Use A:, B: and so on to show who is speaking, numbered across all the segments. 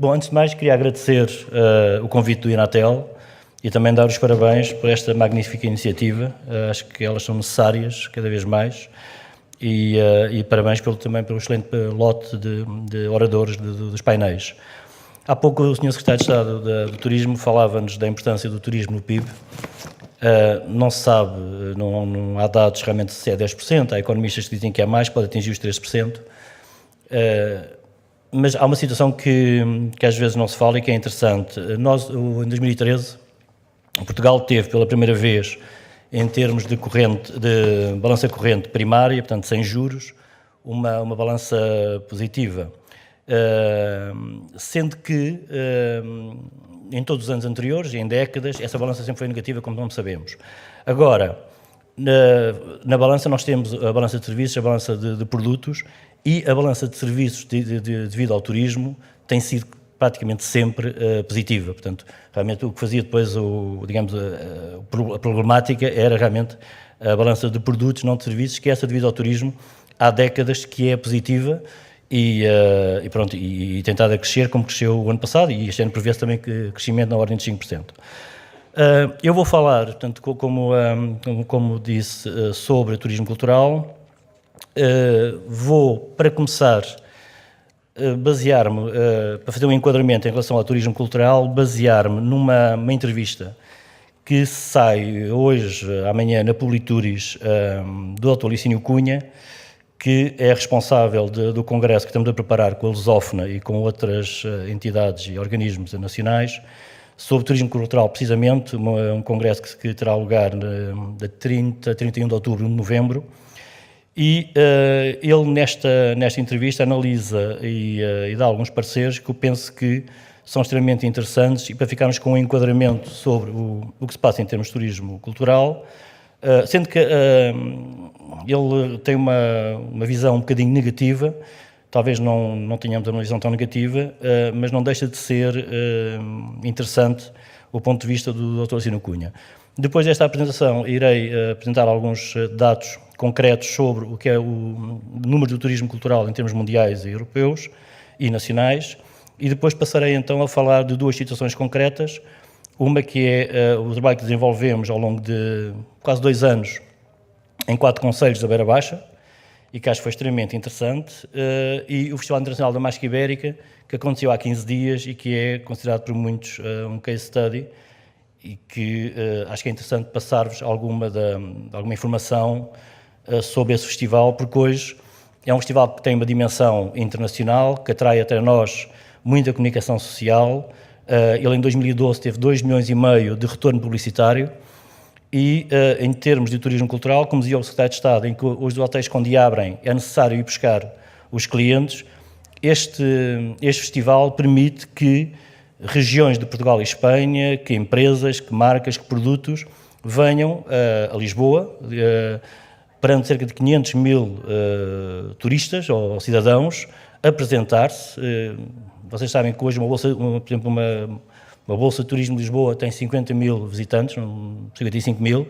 A: Bom, antes de mais, queria agradecer o convite do Inatel e também dar os parabéns por esta magnífica iniciativa. Acho que elas são necessárias cada vez mais e parabéns também pelo excelente lote de oradores dos painéis. Há pouco o Sr. Secretário de Estado do Turismo falava-nos da importância do turismo no PIB. Não se sabe, não há dados realmente se é 10%, há economistas que dizem que é mais, pode atingir os 3%. Mas há uma situação que às vezes não se fala e que é interessante. Nós, em 2013, Portugal teve pela primeira vez, em termos de balança corrente primária, portanto sem juros, uma balança positiva. Sendo que em todos os anos anteriores, em décadas, essa balança sempre foi negativa, como não sabemos. Agora, na balança nós temos a balança de serviços, a balança de produtos, e a balança de serviços devido ao turismo tem sido praticamente sempre positiva. Portanto, realmente o que fazia depois, a problemática era realmente a balança de produtos, não de serviços, que essa devido ao turismo há décadas que é positiva e tentada a crescer como cresceu o ano passado, e este ano prevê-se também crescimento na ordem de 5%. Eu vou falar, portanto, como disse, sobre turismo cultural. Vou, para começar, basear-me, para fazer um enquadramento em relação ao turismo cultural, basear-me numa entrevista que sai hoje, amanhã, na Publituris, do Dr. Licínio Cunha, que é responsável do congresso que estamos a preparar com a Lusófona e com outras entidades e organismos nacionais, sobre turismo cultural, precisamente, um congresso que terá lugar de 30 a 31 de outubro, de novembro. E ele, nesta entrevista, analisa e dá alguns pareceres que eu penso que são extremamente interessantes, e para ficarmos com um enquadramento sobre o que se passa em termos de turismo cultural, sendo que ele tem uma visão um bocadinho negativa, talvez não tenhamos uma visão tão negativa, mas não deixa de ser interessante o ponto de vista do Dr. Licínio Cunha. Depois desta apresentação, irei apresentar alguns dados concretos sobre o que é o número do turismo cultural em termos mundiais e europeus e nacionais, e depois passarei então a falar de duas situações concretas, uma que é o trabalho que desenvolvemos ao longo de quase 2 anos em 4 concelhos da Beira Baixa, e que acho que foi extremamente interessante, e o Festival Internacional da Máscara Ibérica, que aconteceu há 15 dias e que é considerado por muitos um case study, e que acho que é interessante passar-vos alguma informação sobre esse festival, porque hoje é um festival que tem uma dimensão internacional, que atrai até nós muita comunicação social. Ele em 2012 teve 2,5 milhões de retorno publicitário, e em termos de turismo cultural, como dizia o Secretário de Estado, em que os hotéis quando abrem é necessário ir buscar os clientes, este festival permite que regiões de Portugal e Espanha, que empresas, que marcas, que produtos venham a Lisboa, perante cerca de 500 mil turistas ou cidadãos, apresentar-se. Vocês sabem que hoje por exemplo, uma bolsa de turismo de Lisboa tem 50 mil visitantes, 55 mil.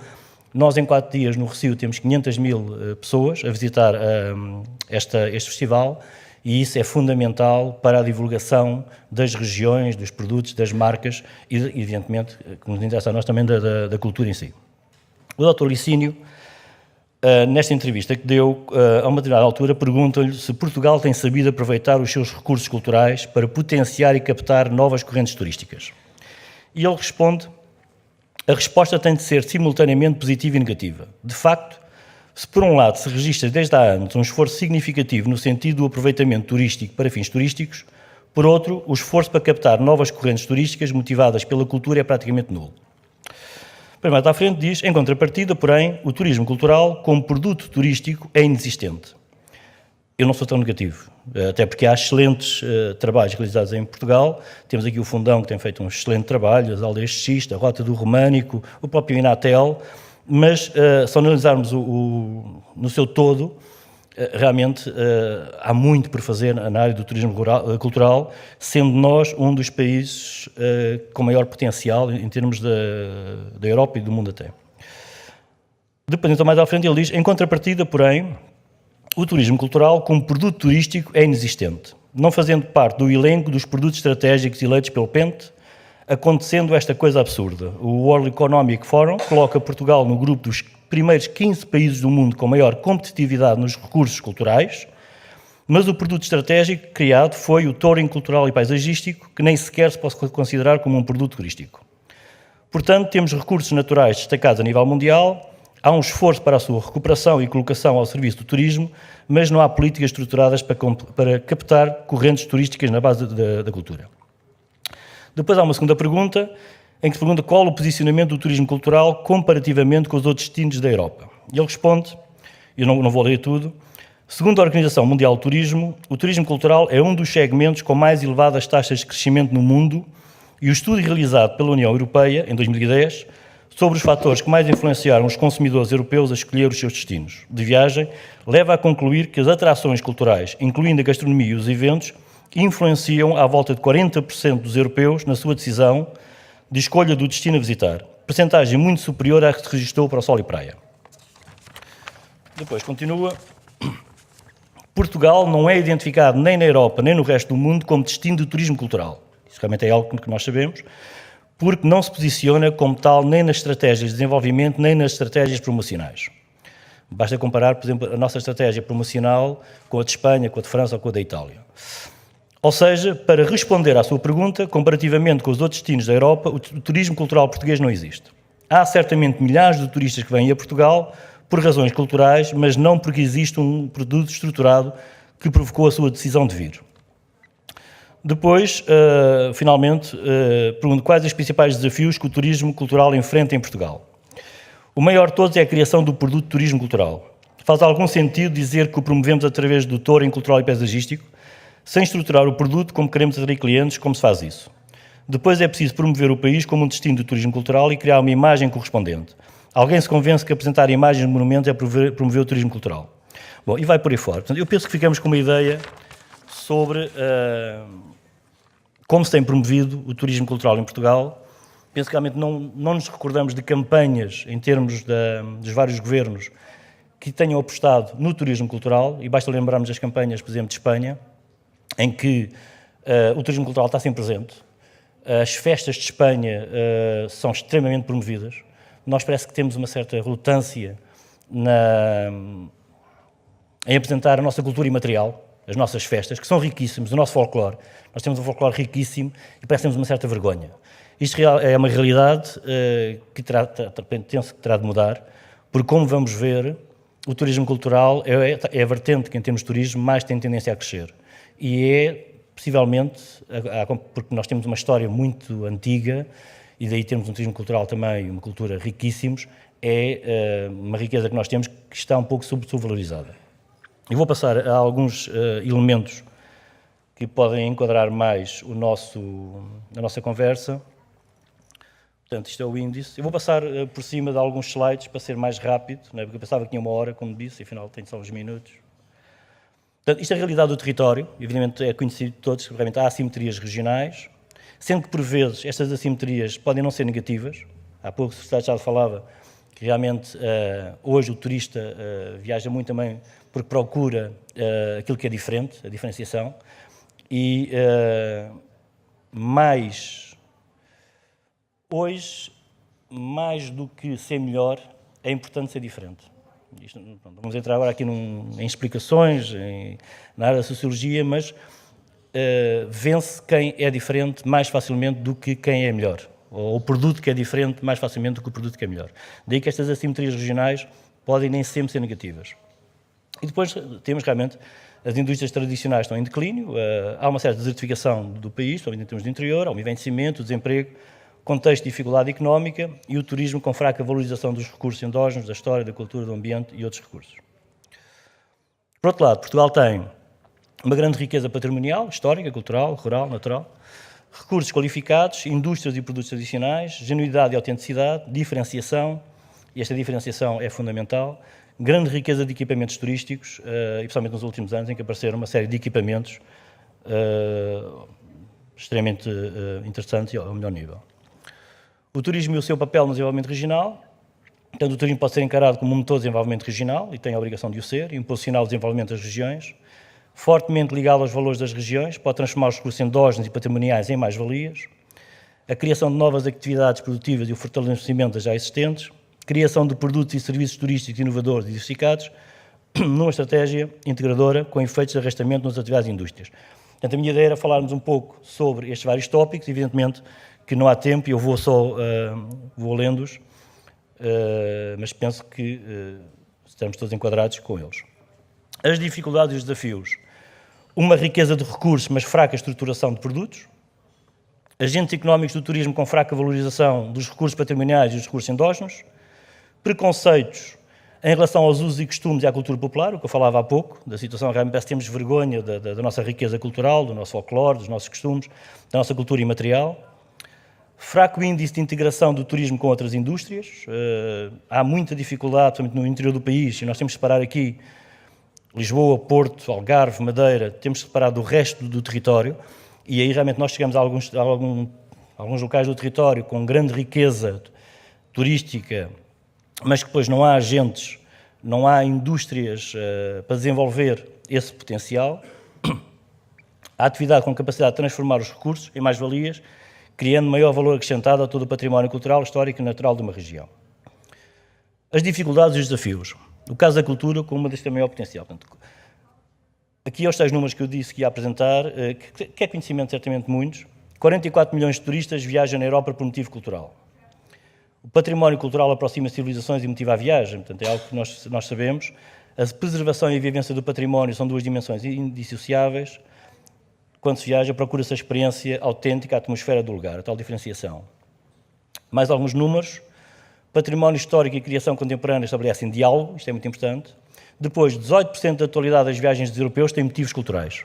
A: Nós, em 4 dias, no Recio, temos 500 mil pessoas a visitar este festival, e isso é fundamental para a divulgação das regiões, dos produtos, das marcas e, evidentemente, que nos interessa a nós também, da cultura em si. O Dr. Licínio, nesta entrevista que deu, a uma determinada altura, pergunta-lhe se Portugal tem sabido aproveitar os seus recursos culturais para potenciar e captar novas correntes turísticas. E ele responde: a resposta tem de ser simultaneamente positiva e negativa. De facto, se por um lado se registra desde há anos um esforço significativo no sentido do aproveitamento turístico para fins turísticos, por outro, o esforço para captar novas correntes turísticas motivadas pela cultura é praticamente nulo. Primeiro à frente diz: em contrapartida, porém, o turismo cultural como produto turístico é inexistente. Eu não sou tão negativo, até porque há excelentes trabalhos realizados em Portugal. Temos aqui o Fundão, que tem feito um excelente trabalho, as aldeias de Xiste, a Rota do Românico, o próprio Inatel, mas se analisarmos no seu todo, realmente há muito por fazer na área do turismo cultural, sendo nós um dos países com maior potencial em termos da Europa e do mundo até. Depois, então, mais à frente, ele diz: em contrapartida, porém, o turismo cultural como produto turístico é inexistente. não fazendo parte do elenco dos produtos estratégicos eleitos pelo PENTE, acontecendo esta coisa absurda. O World Economic Forum coloca Portugal no grupo dos primeiros 15 países do mundo com maior competitividade nos recursos culturais, mas o produto estratégico criado foi o touring cultural e paisagístico, que nem sequer se pode considerar como um produto turístico. Portanto, temos recursos naturais destacados a nível mundial, há um esforço para a sua recuperação e colocação ao serviço do turismo, mas não há políticas estruturadas para captar correntes turísticas na base da cultura. Depois há uma segunda pergunta, em que se pergunta qual o posicionamento do turismo cultural comparativamente com os outros destinos da Europa. E ele responde, eu não vou ler tudo, segundo a Organização Mundial do Turismo, o turismo cultural é um dos segmentos com mais elevadas taxas de crescimento no mundo e o estudo realizado pela União Europeia, em 2010, sobre os fatores que mais influenciaram os consumidores europeus a escolher os seus destinos de viagem, leva a concluir que as atrações culturais, incluindo a gastronomia e os eventos, influenciam à volta de 40% dos europeus na sua decisão de escolha do destino a visitar, percentagem muito superior à que se registrou para o sol e praia. Depois continua. Portugal não é identificado nem na Europa nem no resto do mundo como destino de turismo cultural. Isso realmente é algo que nós sabemos, porque não se posiciona como tal nem nas estratégias de desenvolvimento nem nas estratégias promocionais. Basta comparar, por exemplo, a nossa estratégia promocional com a de Espanha, com a de França ou com a da Itália. Ou seja, para responder à sua pergunta, comparativamente com os outros destinos da Europa, o turismo cultural português não existe. Há certamente milhares de turistas que vêm a Portugal por razões culturais, mas não porque existe um produto estruturado que provocou a sua decisão de vir. Depois, finalmente, pergunto quais os principais desafios que o turismo cultural enfrenta em Portugal. O maior de todos é a criação do produto turismo cultural. Faz algum sentido dizer que o promovemos através do touring cultural e paisagístico, sem estruturar o produto como queremos atrair clientes, como se faz isso. Depois é preciso promover o país como um destino de turismo cultural e criar uma imagem correspondente. Alguém se convence que apresentar imagens de monumentos é promover o turismo cultural. Bom, e vai por aí fora. Portanto, eu penso que ficamos com uma ideia sobre como se tem promovido o turismo cultural em Portugal. Penso que realmente não nos recordamos de campanhas em termos dos vários governos que tenham apostado no turismo cultural, e basta lembrarmos das campanhas, por exemplo, de Espanha, em que o turismo cultural está sempre presente. As festas de Espanha são extremamente promovidas. Nós parece que temos uma certa relutância em apresentar a nossa cultura imaterial, as nossas festas, que são riquíssimas, o nosso folclore. Nós temos um folclore riquíssimo e parece que temos uma certa vergonha. Isto é uma realidade que penso que terá de mudar, porque, como vamos ver, o turismo cultural é a vertente que, em termos de turismo, mais tem tendência a crescer. E é, possivelmente, porque nós temos uma história muito antiga, e daí temos um turismo cultural também, uma cultura riquíssimos, é uma riqueza que nós temos que está um pouco subvalorizada. Eu vou passar a alguns elementos que podem enquadrar mais a nossa conversa. Portanto, isto é o índice. Eu vou passar por cima de alguns slides para ser mais rápido, não é? Porque eu pensava que tinha uma hora, como disse, e afinal tem só uns minutos. Portanto, isto é a realidade do território, evidentemente é conhecido de todos, que realmente há assimetrias regionais, sendo que por vezes estas assimetrias podem não ser negativas. Há pouco o Secretário já falava que realmente hoje o turista viaja muito também porque procura aquilo que é diferente, a diferenciação, e hoje, mais do que ser melhor, é importante ser diferente. Vamos entrar agora aqui em explicações, na área da sociologia, mas vence quem é diferente mais facilmente do que quem é melhor. Ou o produto que é diferente mais facilmente do que o produto que é melhor. Daí que estas assimetrias regionais podem nem sempre ser negativas. E depois temos realmente as indústrias tradicionais estão em declínio, há uma certa desertificação do país, principalmente em termos de interior, há um envelhecimento, desemprego, contexto de dificuldade económica e o turismo com fraca valorização dos recursos endógenos, da história, da cultura, do ambiente e outros recursos. Por outro lado, Portugal tem uma grande riqueza patrimonial, histórica, cultural, rural, natural, recursos qualificados, indústrias e produtos tradicionais, genuidade e autenticidade, diferenciação, e esta diferenciação é fundamental, grande riqueza de equipamentos turísticos, e principalmente nos últimos anos, em que apareceram uma série de equipamentos extremamente interessantes e ao melhor nível. O turismo e o seu papel no desenvolvimento regional. Portanto, o turismo pode ser encarado como um motor de desenvolvimento regional, e tem a obrigação de o ser, e impulsionar o desenvolvimento das regiões. fortemente ligado aos valores das regiões, pode transformar os recursos endógenos e patrimoniais em mais-valias, a criação de novas atividades produtivas e o fortalecimento das já existentes, criação de produtos e serviços turísticos inovadores e diversificados, numa estratégia integradora com efeitos de arrastamento nas atividades e indústrias. Portanto, a minha ideia era falarmos um pouco sobre estes vários tópicos, evidentemente que não há tempo e eu vou lendo-os, mas penso que estamos todos enquadrados com eles. As dificuldades e os desafios. Uma riqueza de recursos, mas fraca estruturação de produtos. Agentes económicos do turismo com fraca valorização dos recursos patrimoniais e dos recursos endógenos. Preconceitos em relação aos usos e costumes e à cultura popular, o que eu falava há pouco, da situação realmente parece que temos vergonha da nossa riqueza cultural, do nosso folclore, dos nossos costumes, da nossa cultura imaterial. Fraco índice de integração do turismo com outras indústrias. Há muita dificuldade, principalmente no interior do país, e nós temos que separar aqui Lisboa, Porto, Algarve, Madeira, temos que separar do resto do território, e aí realmente nós chegamos a alguns locais do território com grande riqueza turística, mas que depois não há agentes, não há indústrias para desenvolver esse potencial. A atividade com capacidade de transformar os recursos em mais-valias, criando maior valor acrescentado a todo o património cultural, histórico e natural de uma região. As dificuldades e os desafios. No caso da cultura, com uma das que tem maior potencial. Portanto, aqui aos tais números que eu disse que ia apresentar, que é conhecimento certamente muitos, 44 milhões de turistas viajam na Europa por motivo cultural. O património cultural aproxima civilizações e motiva a viagem, portanto é algo que nós sabemos. A preservação e a vivência do património são duas dimensões indissociáveis. Quando se viaja, procura-se a experiência autêntica, a atmosfera do lugar, a tal diferenciação. Mais alguns números. Património histórico e criação contemporânea estabelecem diálogo, isto é muito importante. Depois, 18% da totalidade das viagens dos europeus têm motivos culturais.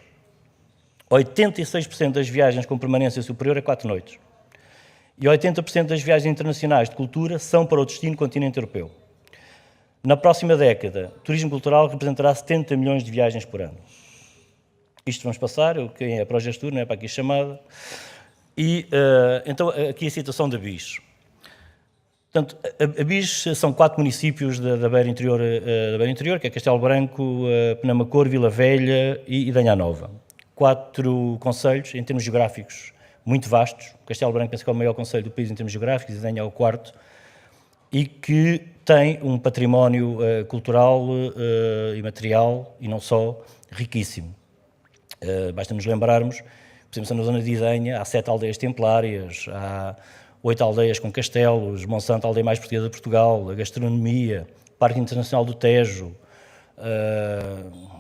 A: 86% das viagens com permanência superior a 4 noites. E 80% das viagens internacionais de cultura são para o destino continente europeu. Na próxima década, o turismo cultural representará 70 milhões de viagens por ano. Isto vamos passar, quem é para o gestor, não é para aqui chamada. E, então, aqui a situação da BIS. Portanto, a BIS são 4 municípios da Beira Interior, que é Castelo Branco, Penamacor, Vila Velha e Danha Nova. 4 concelhos, em termos geográficos, muito vastos. Castelo Branco penso que é o maior concelho do país em termos geográficos, e Danha é o 4º, e que tem um património cultural e material, e não só, riquíssimo. Basta nos lembrarmos, por exemplo, na zona de Idenha há 7 aldeias templárias, há 8 aldeias com castelos, Monsanto, a aldeia mais portuguesa de Portugal, a gastronomia, Parque Internacional do Tejo,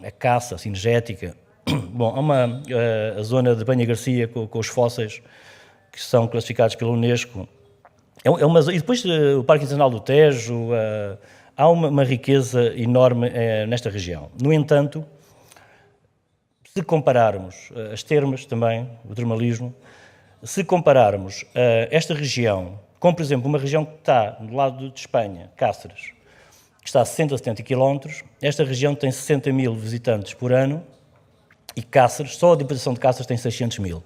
A: a caça cinegética. Bom, há a zona de Banha Garcia com os fósseis que são classificados pela Unesco. E depois o Parque Internacional do Tejo, há uma riqueza enorme nesta região. No entanto, se compararmos as termas também, o termalismo, se compararmos esta região com, por exemplo, uma região que está do lado de Espanha, Cáceres, que está a 60, 70 km, esta região tem 60 mil visitantes por ano e Cáceres, só a Diputação de Cáceres tem 600 mil.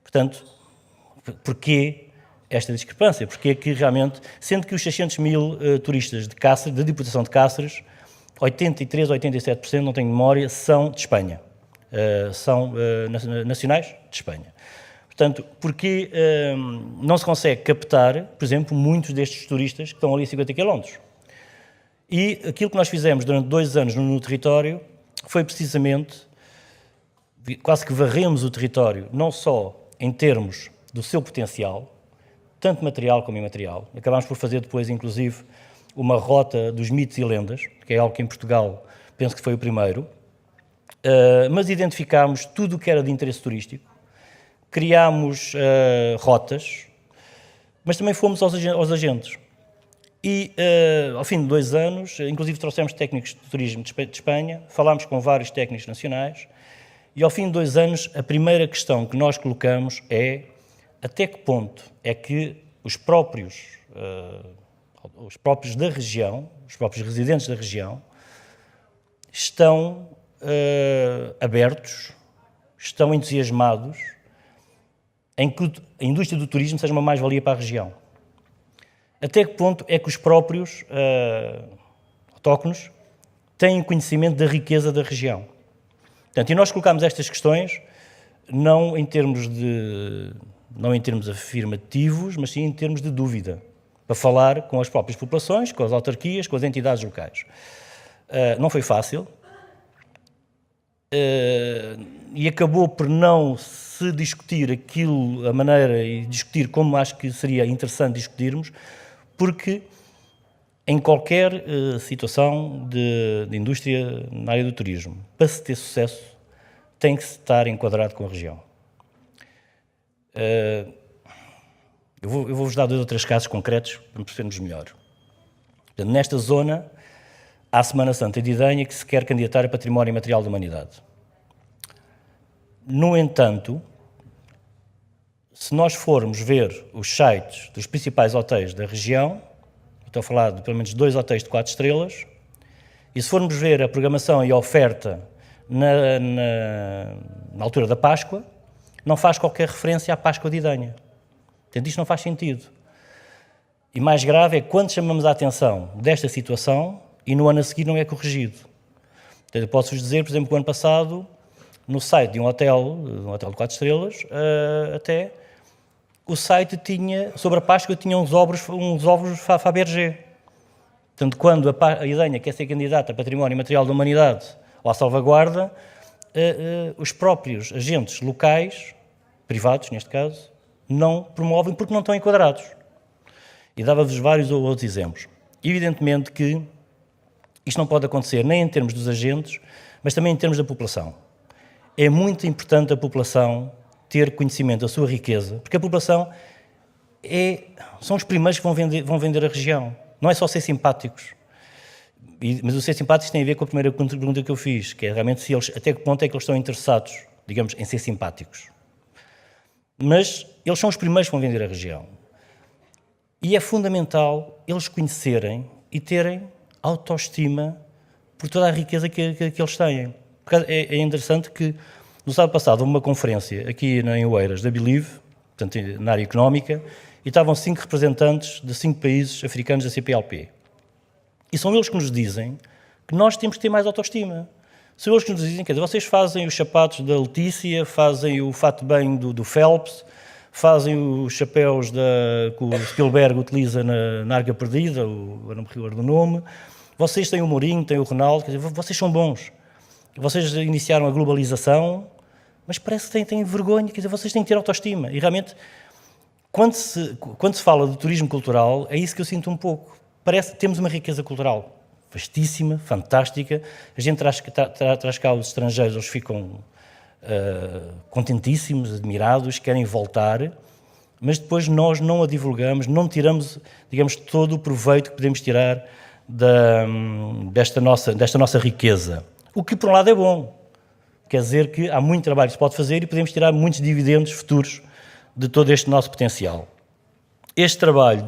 A: Portanto, porquê esta discrepância? Porquê que realmente, sendo que os 600 mil turistas de Cáceres, da Diputação de Cáceres, 83 ou 87%, não tenho memória, são de Espanha. São nacionais de Espanha. Portanto, porquê não se consegue captar, por exemplo, muitos destes turistas que estão ali a 50 km? E aquilo que nós fizemos durante 2 anos no território foi precisamente, quase que varremos o território, não só em termos do seu potencial, tanto material como imaterial. Acabámos por fazer depois, inclusive, uma rota dos mitos e lendas, que é algo que em Portugal penso que foi o primeiro, mas identificámos tudo o que era de interesse turístico, criámos rotas, mas também fomos aos agentes. E, ao fim de 2 anos, inclusive trouxemos técnicos de turismo de Espanha, falámos com vários técnicos nacionais, e ao fim de 2 anos, a primeira questão que nós colocamos é até que ponto é que os próprios da região, os próprios residentes da região, estão abertos, estão entusiasmados em que a indústria do turismo seja uma mais-valia para a região. Até que ponto é que os próprios autóctonos têm conhecimento da riqueza da região? Portanto, e nós colocámos estas questões não em termos afirmativos, mas sim em termos de dúvida, para falar com as próprias populações, com as autarquias, com as entidades locais. Não foi fácil, e acabou por não se discutir aquilo, a maneira, e discutir como acho que seria interessante discutirmos, porque em qualquer situação de indústria na área do turismo, para se ter sucesso, tem que estar enquadrado com a região. Eu vou-vos dar 2 ou 3 casos concretos para percebermos melhor. Portanto, nesta zona, há a Semana Santa de Idenha que se quer candidatar a Património Imaterial da Humanidade. No entanto, se nós formos ver os sites dos principais hotéis da região, estou a falar de pelo menos 2 hotéis de 4 estrelas, e se formos ver a programação e a oferta na altura da Páscoa, não faz qualquer referência à Páscoa de Idenha. Portanto, isto não faz sentido. E mais grave é quando chamamos a atenção desta situação e no ano a seguir não é corrigido. Portanto, eu posso-vos dizer, por exemplo, que o ano passado, no site de um hotel de 4 estrelas, até o site tinha, sobre a Páscoa, tinha uns ovos Fabergé. Portanto, quando a Idenha quer ser candidata a Património Imaterial da Humanidade ou à salvaguarda, os próprios agentes locais, privados neste caso, não promovem porque não estão enquadrados. E dava-vos vários outros exemplos. Evidentemente que isto não pode acontecer nem em termos dos agentes, mas também em termos da população. É muito importante a população ter conhecimento da sua riqueza, porque a população são os primeiros que vão vender a região. Não é só ser simpáticos. Mas o ser simpáticos tem a ver com a primeira pergunta que eu fiz, que é realmente até que ponto é que eles estão interessados, digamos, em ser simpáticos. Mas eles são os primeiros que vão vender a região. E é fundamental eles conhecerem e terem autoestima por toda a riqueza que eles têm. É interessante que no sábado passado houve uma conferência aqui em Oeiras da Believe, portanto, na área económica, e estavam 5 representantes de 5 países africanos da CPLP. E são eles que nos dizem que nós temos que ter mais autoestima. São eles que nos dizem, quer dizer, vocês fazem os sapatos da Letícia, fazem o fato bem do Phelps, fazem os chapéus que o Spielberg utiliza na Arca Perdida, eu não me recordo do nome, vocês têm o Mourinho, têm o Ronaldo, quer dizer, vocês são bons. Vocês iniciaram a globalização, mas parece que têm vergonha, quer dizer, vocês têm que ter autoestima. E realmente, quando se fala de turismo cultural, é isso que eu sinto um pouco. Parece que temos uma riqueza cultural vastíssima, fantástica. A gente traz cá os estrangeiros, eles ficam contentíssimos, admirados, querem voltar, mas depois nós não a divulgamos, não tiramos, digamos, todo o proveito que podemos tirar desta nossa riqueza. O que, por um lado, é bom. Quer dizer que há muito trabalho que se pode fazer e podemos tirar muitos dividendos futuros de todo este nosso potencial. Este trabalho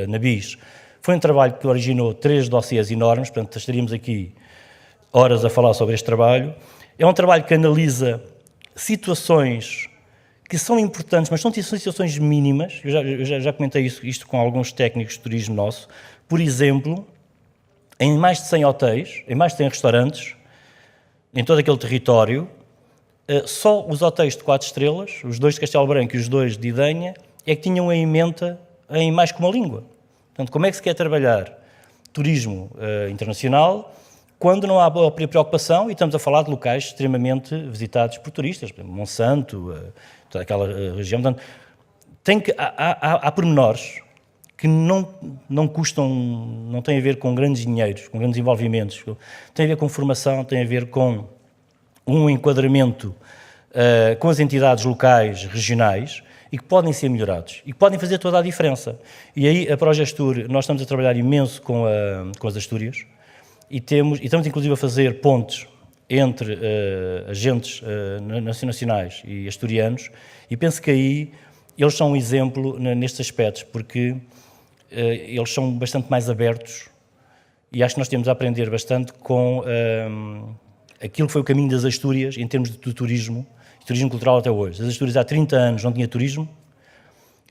A: na BIS foi um trabalho que originou 3 dossiês enormes, portanto, estaríamos aqui horas a falar sobre este trabalho. É um trabalho que analisa situações que são importantes, mas são situações mínimas. Eu já comentei isto com alguns técnicos de turismo nosso. Por exemplo, em mais de 100 hotéis, em mais de 100 restaurantes, em todo aquele território, só os hotéis de 4 estrelas, os 2 de Castelo Branco e os 2 de Idenha, é que tinham a ementa em mais que uma língua. Portanto, como é que se quer trabalhar turismo internacional quando não há a preocupação, e estamos a falar de locais extremamente visitados por turistas, por exemplo, Monsanto, toda aquela região. Portanto, há pormenores que não custam, não têm a ver com grandes dinheiros, com grandes envolvimentos, tem a ver com formação, tem a ver com um enquadramento com as entidades locais, regionais, e que podem ser melhorados, e que podem fazer toda a diferença. E aí, a Progestur, nós estamos a trabalhar imenso com as Astúrias, e estamos inclusive a fazer pontes entre agentes nacionais e asturianos, e penso que aí eles são um exemplo nestes aspectos, porque eles são bastante mais abertos, e acho que nós temos a aprender bastante com aquilo que foi o caminho das Astúrias em termos de turismo cultural até hoje. As Astúrias há 30 anos não tinha turismo,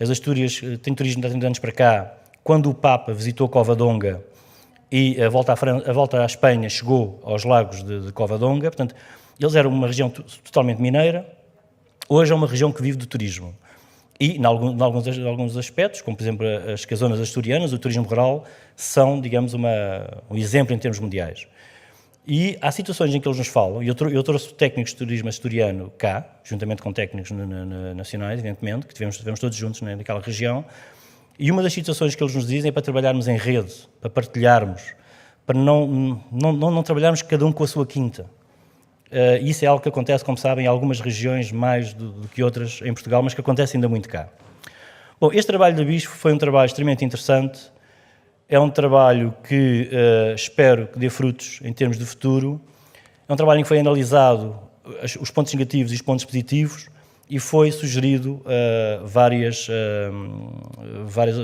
A: as Astúrias têm turismo há 30 anos para cá. Quando o Papa visitou Covadonga, e a volta à Espanha chegou aos lagos de Covadonga. Portanto, eles eram uma região totalmente mineira, hoje é uma região que vive do turismo. E, em alguns aspectos, como por exemplo as zonas asturianas, o turismo rural, são, digamos, um exemplo em termos mundiais. E há situações em que eles nos falam, e eu trouxe técnicos de turismo asturiano cá, juntamente com técnicos nacionais, evidentemente, que estivemos todos juntos naquela região, e uma das situações que eles nos dizem é para trabalharmos em rede, para partilharmos, para não trabalharmos cada um com a sua quinta. Isso é algo que acontece, como sabem, em algumas regiões mais do que outras em Portugal, mas que acontece ainda muito cá. Bom, este trabalho da BIS foi um trabalho extremamente interessante, é um trabalho que espero que dê frutos em termos de futuro, é um trabalho em que foi analisado os pontos negativos e os pontos positivos e foi sugerido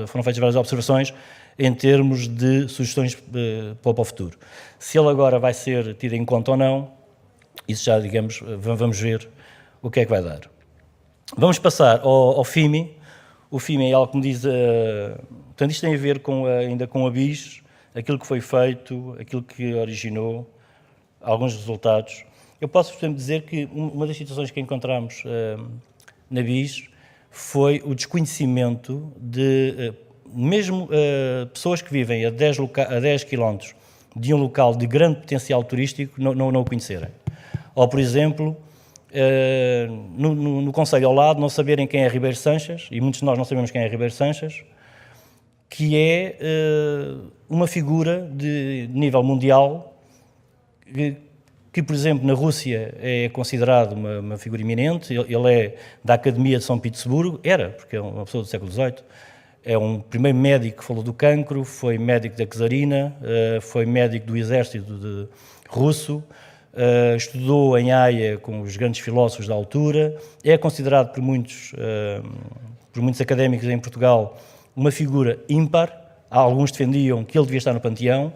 A: foram feitas várias observações em termos de sugestões para o futuro. Se ele agora vai ser tido em conta ou não, isso já, digamos, vamos ver o que é que vai dar. Vamos passar ao FIMI. O FIMI é algo que me diz... portanto, isto tem a ver ainda com a BIS, aquilo que foi feito, aquilo que originou, alguns resultados. Eu posso, por exemplo, dizer que uma das situações que encontramos na BIS foi o desconhecimento de... mesmo pessoas que vivem a 10 km de um local de grande potencial turístico não o conhecerem. Ou, por exemplo, no concelho ao lado, não saberem quem é Ribeiro Sanches, e muitos de nós não sabemos quem é Ribeiro Sanches, que é uma figura de nível mundial, que, por exemplo, na Rússia é considerado uma figura eminente. Ele é da Academia de São Petersburgo, porque é uma pessoa do século XVIII, é um primeiro médico que falou do cancro, foi médico da czarina, foi médico do exército russo, estudou em Haia com os grandes filósofos da altura, é considerado por muitos académicos em Portugal uma figura ímpar. Alguns defendiam que ele devia estar no panteão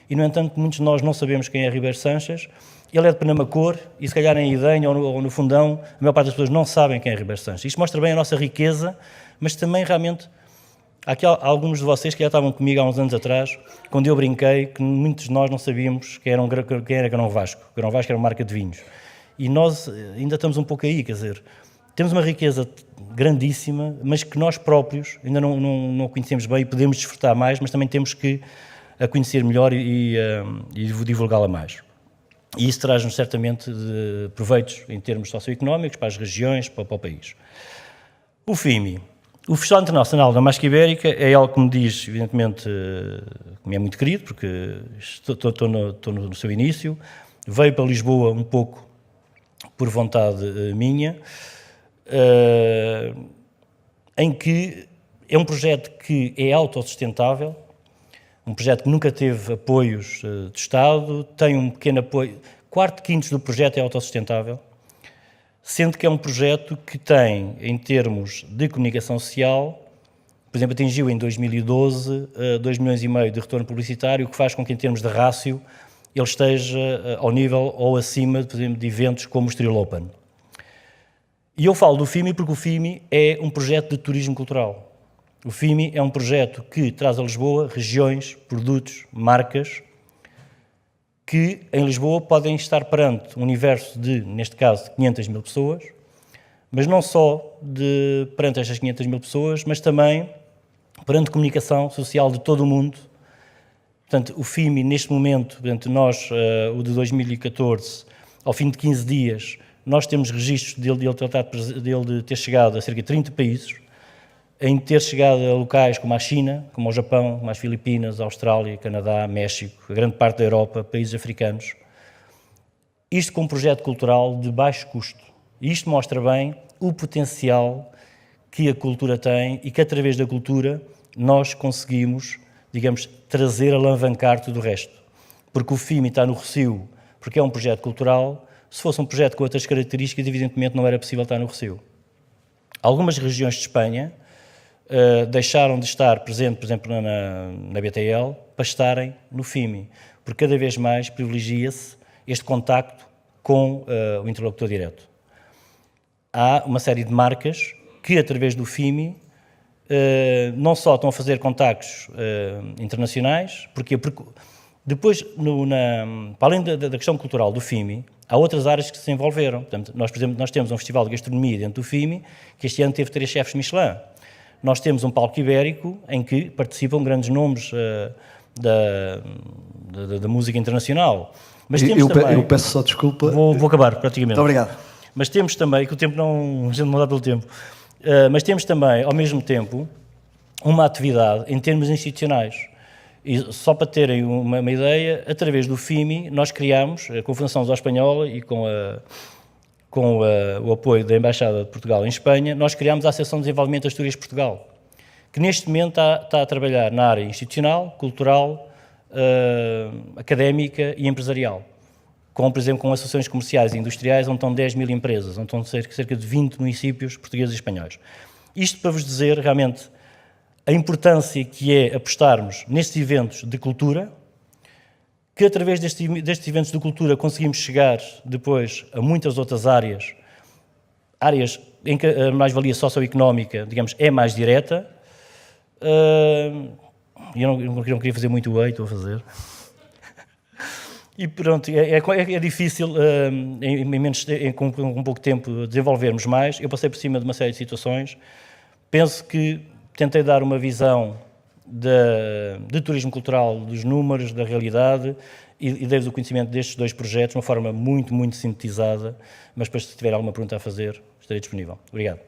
A: e, no entanto, muitos de nós não sabemos quem é Ribeiro Sanches. Ele é de Penamacor e, se calhar, em Idenha ou no Fundão, a maior parte das pessoas não sabem quem é Ribeiro Sanches. Isto mostra bem a nossa riqueza, mas também, realmente, há aqui alguns de vocês que já estavam comigo há uns anos atrás, quando eu brinquei que muitos de nós não sabíamos quem era Grão Vasco. Grão Vasco era uma marca de vinhos. E nós ainda estamos um pouco aí, quer dizer, temos uma riqueza grandíssima, mas que nós próprios ainda não conhecemos bem e podemos desfrutar mais, mas também temos que a conhecer melhor e divulgá-la mais. E isso traz-nos certamente proveitos em termos socioeconómicos, para as regiões, para o país. O FIMI. O Festival Internacional da Masca Ibérica é algo que me diz, evidentemente, que me é muito querido, porque estou no seu início. Veio para Lisboa um pouco por vontade minha, em que é um projeto que é autossustentável, um projeto que nunca teve apoios do Estado, tem um pequeno apoio, quarto, quintos do projeto é autossustentável, sendo que é um projeto que tem, em termos de comunicação social, por exemplo, atingiu em 2012 2,5 milhões de retorno publicitário, o que faz com que, em termos de rácio, ele esteja ao nível ou acima, por exemplo, de eventos como o Estoril Open. E eu falo do FIMI porque o FIMI é um projeto de turismo cultural. O FIMI é um projeto que traz a Lisboa regiões, produtos, marcas, que em Lisboa podem estar perante um universo de, neste caso, de 500 mil pessoas, mas não só perante estas 500 mil pessoas, mas também perante comunicação social de todo o mundo. Portanto, o FIMI, neste momento, portanto, nós, o de 2014, ao fim de 15 dias, nós temos registros dele ter chegado a cerca de 30 países, em ter chegado a locais como a China, como o Japão, como as Filipinas, a Austrália, Canadá, México, a grande parte da Europa, países africanos. Isto com um projeto cultural de baixo custo. E isto mostra bem o potencial que a cultura tem e que, através da cultura, nós conseguimos, digamos, trazer, alavancar tudo o resto. Porque o FIMI está no Rossio, porque é um projeto cultural. Se fosse um projeto com outras características, evidentemente não era possível estar no Rossio. Algumas regiões de Espanha deixaram de estar presentes, por exemplo, na BTL, para estarem no FIMI, porque cada vez mais privilegia-se este contacto com o interlocutor direto. Há uma série de marcas que, através do FIMI, não só estão a fazer contactos internacionais, porque Depois, para além da questão cultural do FIMI, há outras áreas que se envolveram. Portanto, nós, por exemplo, nós temos um festival de gastronomia dentro do FIMI, que este ano teve 3 chefes Michelin. Nós temos um palco ibérico em que participam grandes nomes da música internacional. Mas temos também,
B: eu peço só desculpa.
A: Vou acabar, praticamente.
B: Muito obrigado.
A: Mas temos também, que o tempo não... A gente não dá pelo tempo. Mas temos também, ao mesmo tempo, uma atividade em termos institucionais. E só para terem uma ideia, através do FIMI, nós criámos, com a Fundação Zó Espanhola e com o apoio da Embaixada de Portugal em Espanha, nós criámos a Associação de Desenvolvimento de Astúrias Portugal, que neste momento está a trabalhar na área institucional, cultural, académica e empresarial. Com, por exemplo, com associações comerciais e industriais, onde estão 10 mil empresas, onde estão cerca de 20 municípios portugueses e espanhóis. Isto para vos dizer, realmente, a importância que é apostarmos nestes eventos de cultura, que através destes eventos de cultura conseguimos chegar depois a muitas outras áreas em que a mais-valia socioeconómica, digamos, é mais direta. Eu não queria fazer muito whey, estou a fazer. E pronto, é difícil, com pouco tempo, desenvolvermos mais. Eu passei por cima de uma série de situações. Penso que tentei dar uma visão de turismo cultural, dos números, da realidade, e dei-vos o conhecimento destes 2 projetos de uma forma muito, muito sintetizada, mas depois, se tiver alguma pergunta a fazer, estarei disponível. Obrigado.